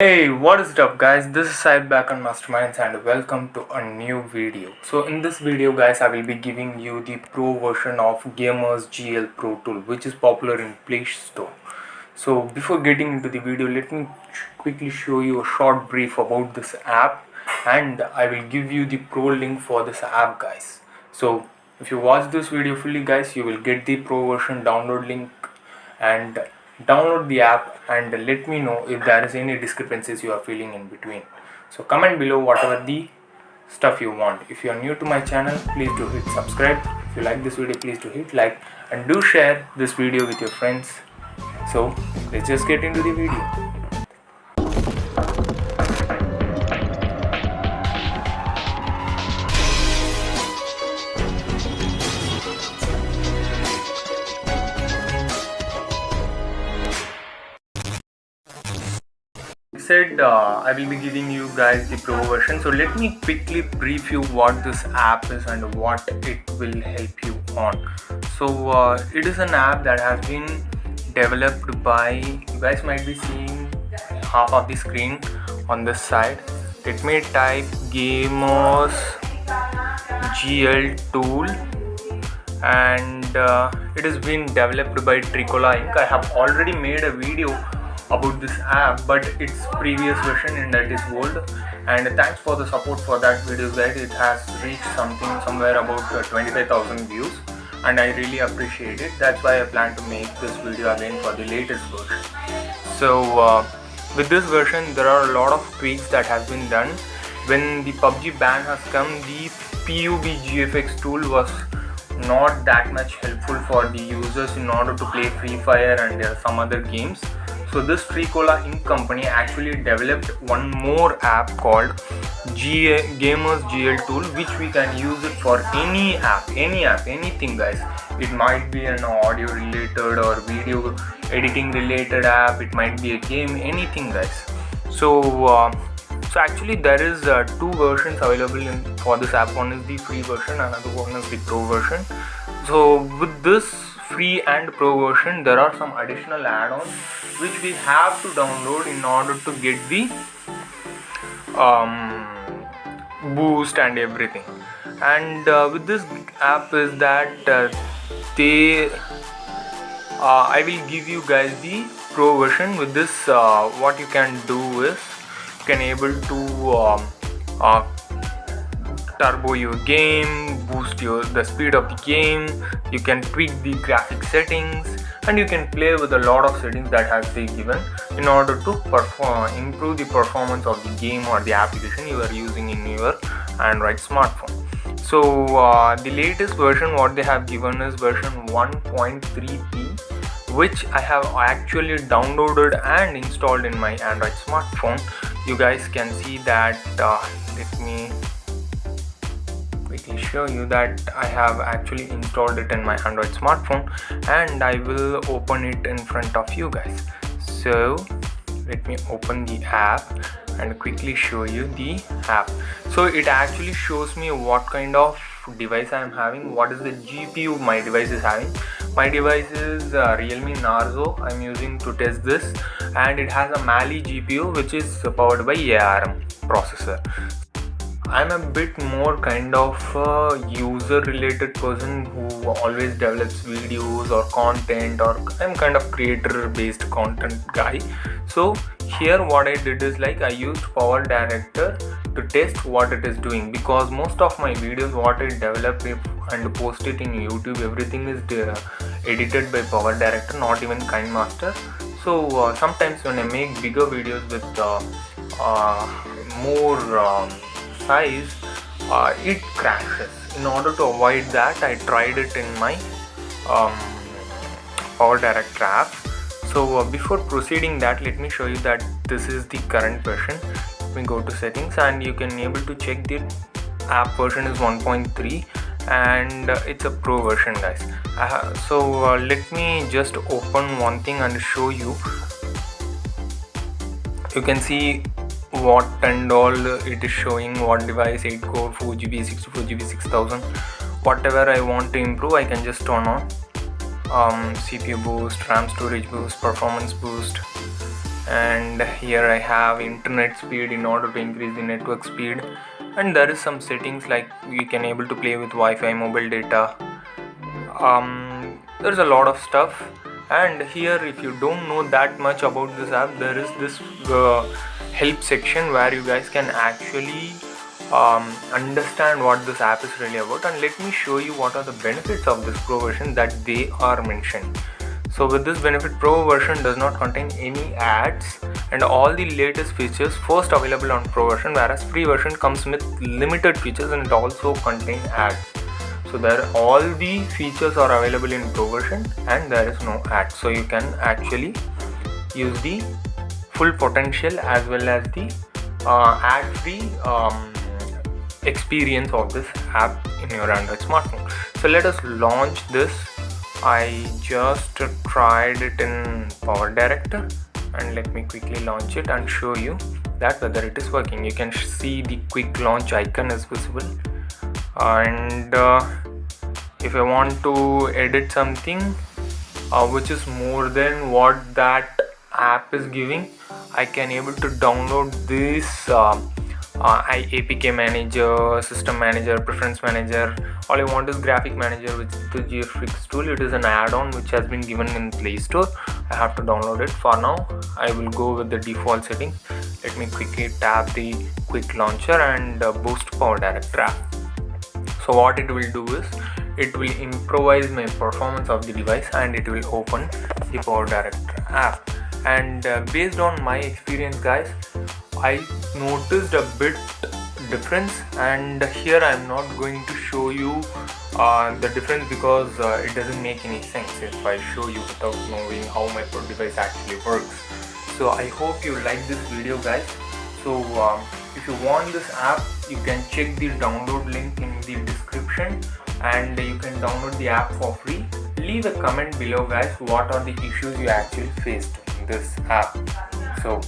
Hey, what is up guys? This is Saib back on Masterminds and welcome to a new video. So in this video guys, I will be giving you the pro version of Gamers GL Pro Tool, which is popular in Play Store. So before getting into the video, let me quickly show you a short brief about this app, and I will give you the pro link for this app guys. So if you watch this video fully guys, you will get the pro version download link and download the app, and let me know if there is any discrepancies you are feeling in between. So comment below whatever the stuff you want. If you are new to my channel, please do hit subscribe. If you like this video, please do hit like and do share this video with your friends. So let's just get into the video. I will be giving you guys the pro version. So let me quickly brief you what this app is and what it will help you on. So it is an app that has been developed by, you guys might be seeing half of the screen on this side. Let me type Gamers GL Tool, and it has been developed by Tricola Inc. I have already made a video about this app, but its previous version, and that is old, and thanks for the support for that video guys. It has reached somewhere about 25,000 views, and I really appreciate it. That's why I plan to make this video again for the latest version. So with this version there are a lot of tweaks that has been done. When the PUBG ban has come, the PUBGFX tool was not that much helpful for the users in order to play Free Fire and some other games. So this Tricola Inc. company actually developed one more app called Gamers GL Tool, which we can use it for any app, anything guys. It might be an audio related or video editing related app, it might be a game, anything guys. So actually there is two versions available for this app. One is the free version, another one is the pro version. So with this free and pro version, there are some additional add-ons which we have to download in order to get the boost and everything. And with this app is that I will give you guys the pro version. With this what you can do is you can able to turbo your game, boost the speed of the game, you can tweak the graphic settings, and you can play with a lot of settings that has been given in order to improve the performance of the game or the application you are using in your Android smartphone. So the latest version what they have given is version 1.3p, which I have actually downloaded and installed in my Android smartphone. You guys can see that. Let me quickly show you that I have actually installed it in my Android smartphone, and I will open it in front of you guys. So let me open the app and quickly show you the app. So it actually shows me what kind of device I am having, what is the GPU my device is having. My device is Realme Narzo I'm using to test this, and it has a Mali GPU which is powered by ARM processor. I'm a bit more kind of user related person who always develops videos or content, or I'm kind of creator based content guy. So here what I did is like I used Power Director to test what it is doing, because most of my videos what I develop and post it in YouTube, everything is edited by Power Director, not even KineMaster. So sometimes when I make bigger videos with more size, it crashes. In order to avoid that, I tried it in my Power Director app. So before proceeding that, let me show you that this is the current version. Let me go to settings, and you can able to check the app version is 1.3, and it's a pro version guys. So let me just open one thing and show you. You can see what and all it is showing, what device, 8 core, 4GB, 64GB, 6000. Whatever I want to improve, I can just turn on. CPU boost, RAM storage boost, performance boost, and here I have internet speed in order to increase the network speed, and there is some settings like you can able to play with Wi-Fi, mobile data. There's a lot of stuff, and here if you don't know that much about this app, there is this help section where you guys can actually understand what this app is really about, and let me show you what are the benefits of this pro version that they are mentioned. So with this benefit, pro version does not contain any ads and all the latest features first available on pro version, whereas free version comes with limited features and it also contains ads. So there all the features are available in pro version and there is no ads, so you can actually use the full potential as well as the ad-free experience of this app in your Android smartphone. So let us launch this. I just tried it in PowerDirector, and let me quickly launch it and show you that whether it is working. You can see the quick launch icon is visible, and if I want to edit something which is more than what that app is giving, I can able to download this APK manager, system manager, preference manager. All I want is graphic manager, which is the GFX tool. It is an add-on which has been given in Play Store. I have to download it. For now I will go with the default setting. Let me quickly tap the quick launcher and boost PowerDirector app. So what it will do is it will improvise my performance of the device and it will open the PowerDirector app. And based on my experience, guys, I noticed a bit difference, and here I am not going to show you the difference because it doesn't make any sense if I show you without knowing how my device actually works. So I hope you like this video, guys. So if you want this app, you can check the download link in the description and you can download the app for free. Leave a comment below, guys, what are the issues you actually faced in this app. So